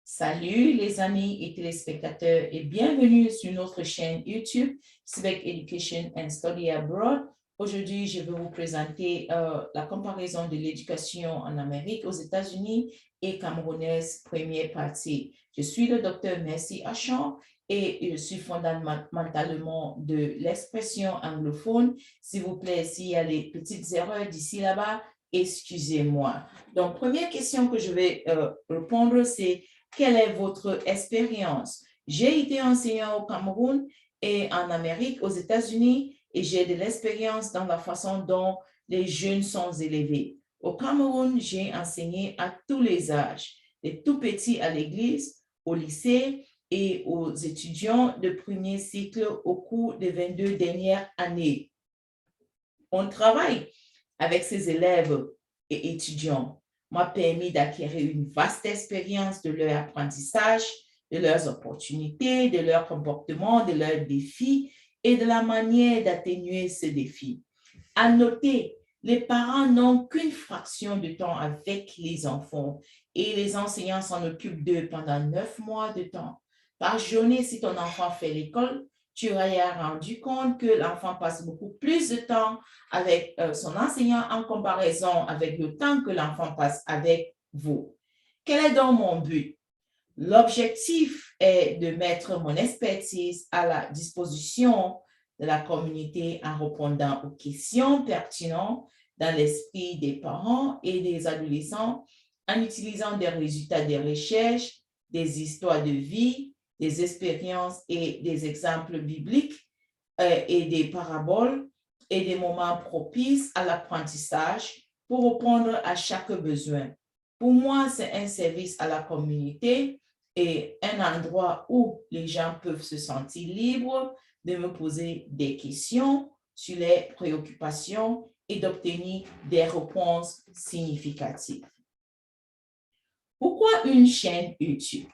Salut les amis et téléspectateurs et bienvenue sur notre chaîne YouTube Civic Education and Study Abroad. Aujourd'hui, je vais vous présenter la comparaison de l'éducation en Amérique, aux États-Unis et camerounaise, première partie. Je suis le docteur Mercy Achon et je suis fondamentalement de l'expression anglophone. S'il vous plaît, s'il y a des petites erreurs d'ici là-bas, excusez-moi. Donc, première question que je vais répondre, c'est: quelle est votre expérience? J'ai été enseignant au Cameroun et en Amérique, aux États-Unis, et j'ai de l'expérience dans la façon dont les jeunes sont élevés. Au Cameroun, j'ai enseigné à tous les âges, des tout petits à l'église, au lycée et aux étudiants de premier cycle au cours des 22 dernières années. On travaille avec ces élèves et étudiants m'a permis d'acquérir une vaste expérience de leur apprentissage, de leurs opportunités, de leur comportement, de leurs défis et de la manière d'atténuer ces défis. À noter, les parents n'ont qu'une fraction de temps avec les enfants et les enseignants s'en occupent d'eux pendant 9 mois de temps. Par journée, si ton enfant fait l'école, tu auras rendu compte que l'enfant passe beaucoup plus de temps avec son enseignant en comparaison avec le temps que l'enfant passe avec vous. Quel est donc mon but? L'objectif est de mettre mon expertise à la disposition de la communauté en répondant aux questions pertinentes dans l'esprit des parents et des adolescents en utilisant des résultats des recherches, des histoires de vie, des expériences et des exemples bibliques et des paraboles et des moments propices à l'apprentissage pour répondre à chaque besoin. Pour moi, c'est un service à la communauté et un endroit où les gens peuvent se sentir libres de me poser des questions sur les préoccupations et d'obtenir des réponses significatives. Pourquoi une chaîne YouTube?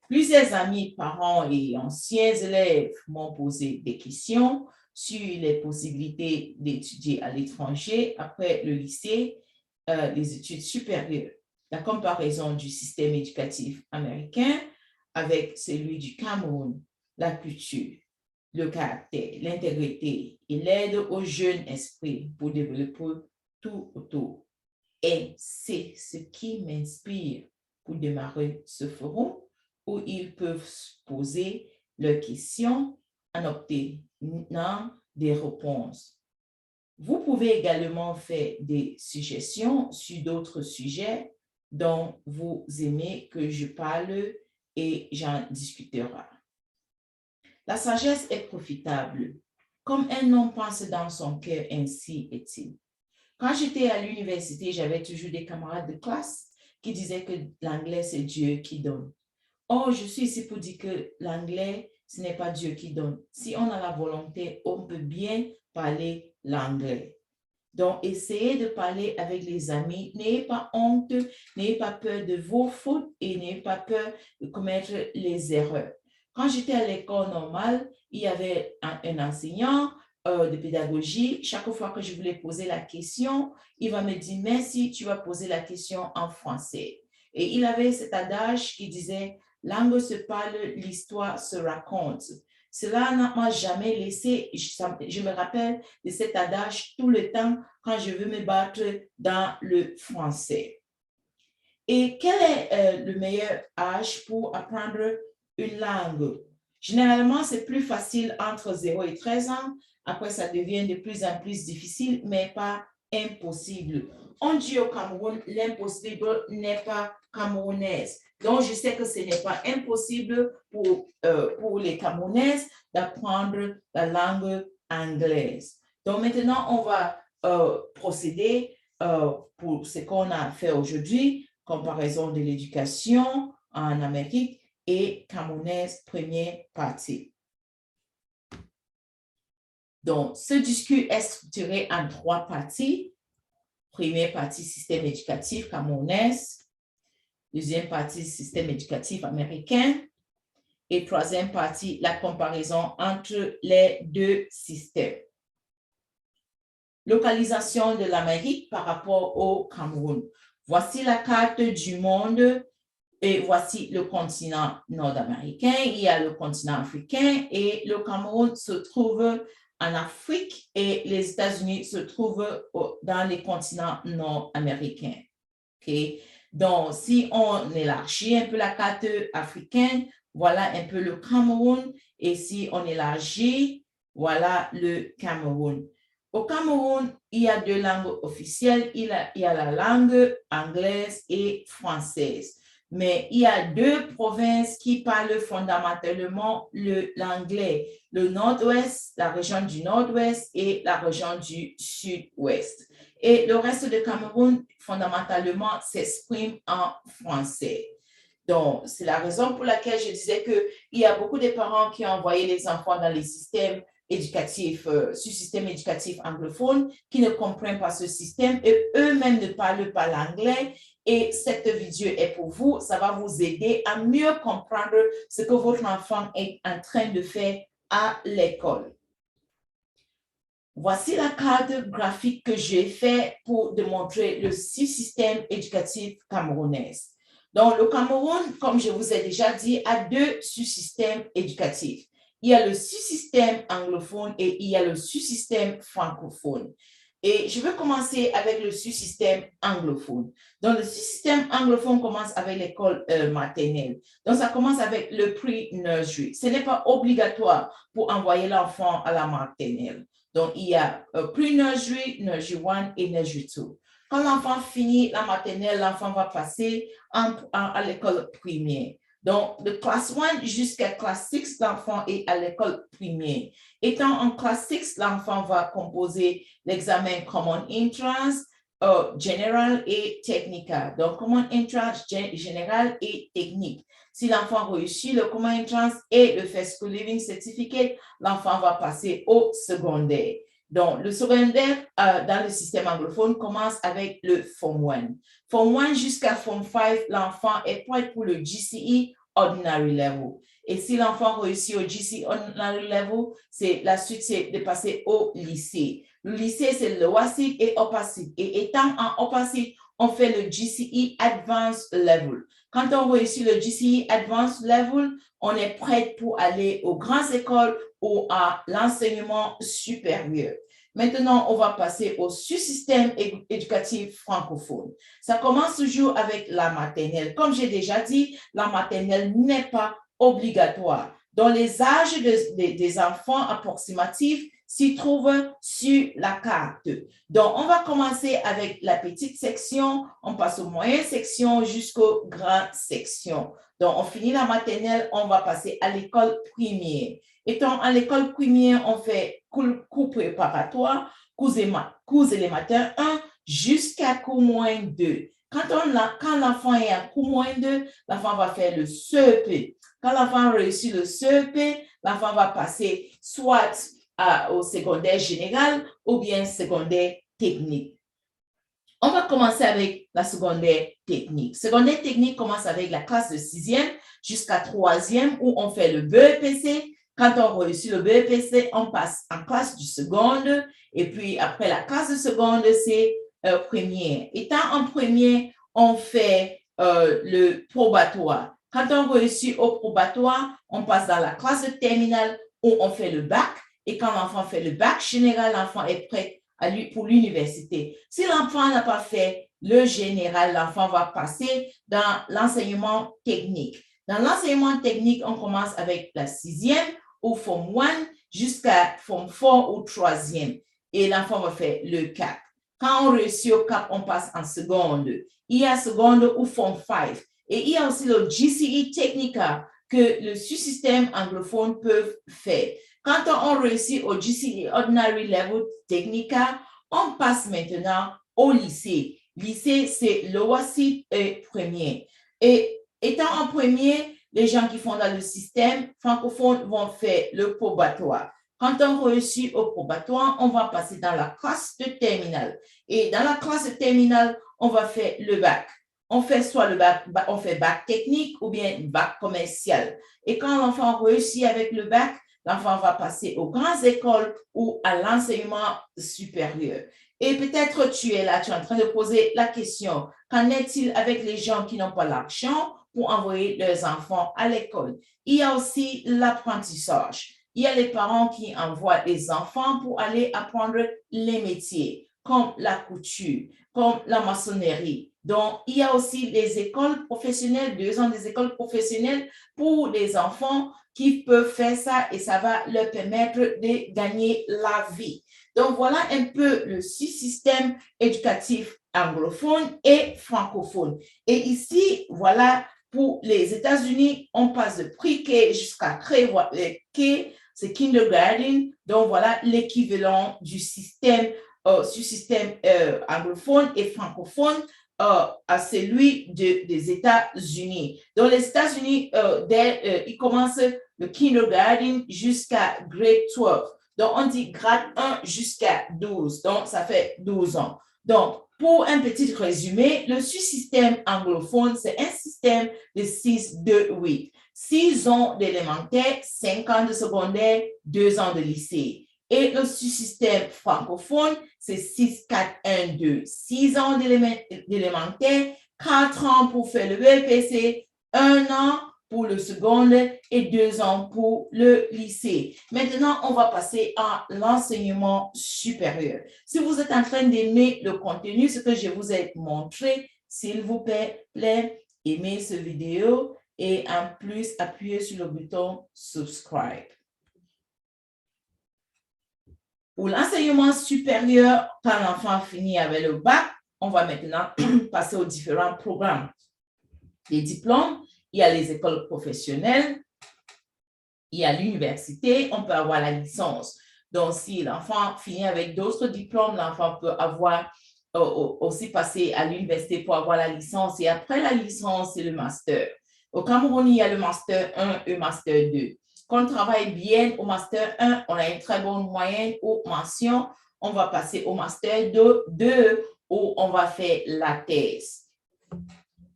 Plusieurs amis, parents et anciens élèves m'ont posé des questions sur les possibilités d'étudier à l'étranger après le lycée, les études supérieures. La comparaison du système éducatif américain avec celui du Cameroun, la culture, le caractère, l'intégrité et l'aide aux jeunes esprits pour développer tout autour. Et c'est ce qui m'inspire pour démarrer ce forum où ils peuvent poser leurs questions en obtenant des réponses. Vous pouvez également faire des suggestions sur d'autres sujets dont vous aimez que je parle et j'en discuterai. La sagesse est profitable. Comme un homme pense dans son cœur, ainsi est-il. Quand j'étais à l'université, j'avais toujours des camarades de classe qui disaient que l'anglais, c'est Dieu qui donne. Or, je suis ici pour dire que l'anglais, ce n'est pas Dieu qui donne. Si on a la volonté, on peut bien parler l'anglais. Donc, essayez de parler avec les amis. N'ayez pas honte, n'ayez pas peur de vos fautes et n'ayez pas peur de commettre les erreurs. Quand j'étais à l'école normale, il y avait un enseignant de pédagogie. Chaque fois que je voulais poser la question, il va me dire: merci, tu vas poser la question en français. Et il avait cet adage qui disait: langue se parle, l'histoire se raconte. Cela ne m'a jamais laissé, je me rappelle de cet adage tout le temps quand je veux me battre dans le français. Et quel est le meilleur âge pour apprendre une langue? Généralement, c'est plus facile entre 0 et 13 ans. Après, ça devient de plus en plus difficile, mais pas impossible. On dit au Cameroun, l'impossible n'est pas camerounaise. Donc, je sais que ce n'est pas impossible pour les Camerounaises d'apprendre la langue anglaise. Donc, maintenant, on va procéder pour ce qu'on a fait aujourd'hui, comparaison de l'éducation en Amérique et camerounaise, première partie. Donc, ce discours est structuré en 3 parties. Première partie, système éducatif camerounaise. Deuxième partie, système éducatif américain. Et troisième partie, la comparaison entre les 2 systèmes. Localisation de l'Amérique par rapport au Cameroun. Voici la carte du monde Et voici le continent nord-américain, il y a le continent africain et le Cameroun se trouve en Afrique et les États-Unis se trouvent dans les continents nord-américains. Okay? Donc, si on élargit un peu la carte africaine, voilà un peu le Cameroun. Et si on élargit, voilà le Cameroun. Au Cameroun, il y a 2 langues officielles. Il y a la langue anglaise et française. Mais il y a 2 provinces qui parlent fondamentalement l'anglais. Le nord-ouest, la région du nord-ouest et la région du sud-ouest. Et le reste du Cameroun, fondamentalement, s'exprime en français. Donc, c'est la raison pour laquelle je disais qu'il y a beaucoup de parents qui ont envoyé les enfants dans les systèmes éducatifs, sous-système éducatif anglophone, qui ne comprennent pas ce système et eux-mêmes ne parlent pas l'anglais. Et cette vidéo est pour vous, ça va vous aider à mieux comprendre ce que votre enfant est en train de faire à l'école. Voici la carte graphique que j'ai faite pour démontrer le système éducatif camerounais. Donc, le Cameroun, comme je vous ai déjà dit, a 2 sous-systèmes éducatifs. Il y a le sous-système anglophone et il y a le sous-système francophone. Et je vais commencer avec le sous-système anglophone. Donc, le sous-système anglophone commence avec l'école maternelle. Donc, ça commence avec le pre-nursery. Ce n'est pas obligatoire pour envoyer l'enfant à la maternelle. Donc, il y a pre-nursery, nursery 1 et nursery 2. Quand l'enfant finit la maternelle, l'enfant va passer à l'école primaire. Donc, de classe 1 jusqu'à classe 6, l'enfant est à l'école primaire. Étant en classe 6, l'enfant va composer l'examen Common Entrance, General et Technical. Donc, Common Entrance, Général et Technique. Si l'enfant réussit le Common Entrance et le First School Living Certificate, l'enfant va passer au secondaire. Donc, le secondaire dans le système anglophone commence avec le Form 1. Form 1 jusqu'à Form 5, l'enfant est prêt pour le GCE Ordinary Level. Et si l'enfant réussit au GCE Ordinary Level, la suite, c'est de passer au lycée. Le lycée, c'est le WASID et OPACID. Et étant en OPACID, on fait le GCE Advanced Level. Quand on réussit le GCE Advanced Level, on est prêt pour aller aux grandes écoles ou à l'enseignement supérieur. Maintenant, on va passer au sous-système éducatif francophone. Ça commence toujours avec la maternelle. Comme j'ai déjà dit, la maternelle n'est pas obligatoire. Dans les âges des enfants approximatifs s'y trouvent sur la carte. Donc, on va commencer avec la petite section, on passe aux moyennes sections jusqu'aux grandes sections. Donc, on finit la maternelle, on va passer à l'école primaire. Étant à l'école primaire, on fait cours préparatoire, cours élémentaires 1 jusqu'à cours moins 2. Quand l'enfant est à cours moins 2, l'enfant va faire le CEP. Quand l'enfant réussit le CEP, l'enfant va passer soit au secondaire général ou bien secondaire technique. On va commencer avec la secondaire technique. Secondaire technique commence avec la classe de 6e jusqu'à 3e où on fait le BEPC. Quand on réussit le BEPC, on passe en classe du seconde et puis après la classe de seconde, c'est première. Étant en première, on fait le probatoire. Quand on réussit au probatoire, on passe dans la classe de terminale où on fait le bac. Et quand l'enfant fait le bac général, l'enfant est prêt pour l'université. Si l'enfant n'a pas fait le général, l'enfant va passer dans l'enseignement technique. Dans l'enseignement technique, on commence avec la 6e ou Form 1 jusqu'à Form 4 ou 3e. Et l'enfant va faire le CAP. Quand on réussit au CAP, on passe en seconde. Il y a seconde ou Form 5. Et il y a aussi le GCE Technica que le sous-système anglophone peut faire. Quand on réussit au GCE Ordinary Level Technica, on passe maintenant au lycée. Lycée, c'est le WASID premier. Et étant en premier, les gens qui font dans le système francophone vont faire le probatoire. Quand on réussit au probatoire, on va passer dans la classe de terminale. Et dans la classe de terminale, on va faire le bac. On fait soit le bac, on fait bac technique ou bien bac commercial. Et quand l'enfant réussit avec le bac, l'enfant va passer aux grandes écoles ou à l'enseignement supérieur. Et peut-être tu es là, tu es en train de poser la question, qu'en est-il avec les gens qui n'ont pas l'argent pour envoyer leurs enfants à l'école. Il y a aussi l'apprentissage. Il y a les parents qui envoient les enfants pour aller apprendre les métiers, comme la couture, comme la maçonnerie. Donc, il y a aussi les écoles professionnelles, 2 ans des écoles professionnelles pour les enfants qui peuvent faire ça et ça va leur permettre de gagner la vie. Donc, voilà un peu le système éducatif anglophone et francophone. Et ici, voilà, pour les États-Unis, on passe de pre-K jusqu'à K, c'est kindergarten. Donc, voilà l'équivalent du système anglophone et francophone à celui des États-Unis. Dans les États-Unis, ils commencent le kindergarten jusqu'à grade 12. Donc, on dit grade 1 jusqu'à 12. Donc, ça fait 12 ans. Donc, pour un petit résumé, le système anglophone, c'est un système de 6-2-8. 6 ans d'élémentaire, 5 ans de secondaire, 2 ans de lycée. Et le système francophone, c'est 6-4-1-2. 6 ans d'élémentaire, 4 ans pour faire le BPC, 1 an pour le secondaire et 2 ans pour le lycée. Maintenant, on va passer à l'enseignement supérieur. Si vous êtes en train d'aimer le contenu, ce que je vous ai montré, s'il vous plaît, aimez cette vidéo et en plus, appuyez sur le bouton subscribe. Pour l'enseignement supérieur, quand l'enfant finit avec le bac, on va maintenant passer aux différents programmes. Les diplômes, il y a les écoles professionnelles, il y a l'université, on peut avoir la licence. Donc, si l'enfant finit avec d'autres diplômes, l'enfant peut avoir aussi passer à l'université pour avoir la licence. Et après la licence, c'est le master. Au Cameroun, il y a le master 1 et le master 2. Quand on travaille bien au master 1, on a une très bonne moyenne ou mention. On va passer au master 2 où on va faire la thèse.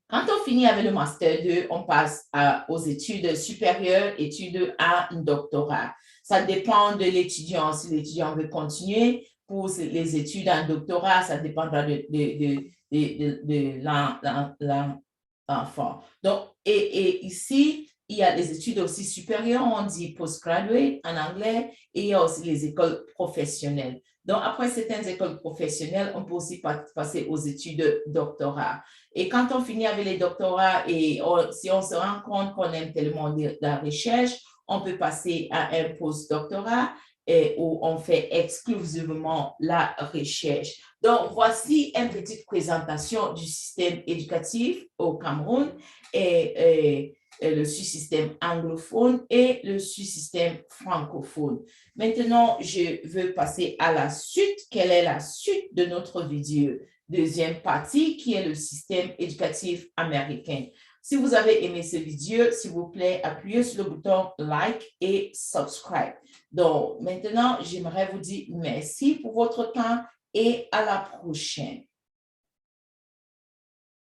Quand on finit avec le master 2, on passe aux études supérieures, études à un doctorat. Ça dépend de l'étudiant. Si l'étudiant veut continuer pour les études en doctorat, ça dépendra de l'enfant. Donc, et ici, il y a les études aussi supérieures, on dit postgraduate en anglais, et il y a aussi les écoles professionnelles. Donc, après certaines écoles professionnelles, on peut aussi passer aux études doctorat. Et quand on finit avec les doctorats et si on se rend compte qu'on aime tellement la recherche, on peut passer à un postdoctorat où on fait exclusivement la recherche. Donc, voici une petite présentation du système éducatif au Cameroun et le système anglophone et le système francophone. Maintenant, je veux passer à la suite. Quelle est la suite de notre vidéo? Deuxième partie, qui est le système éducatif américain. Si vous avez aimé cette vidéo, s'il vous plaît, appuyez sur le bouton like et subscribe. Donc, maintenant, j'aimerais vous dire merci pour votre temps et à la prochaine.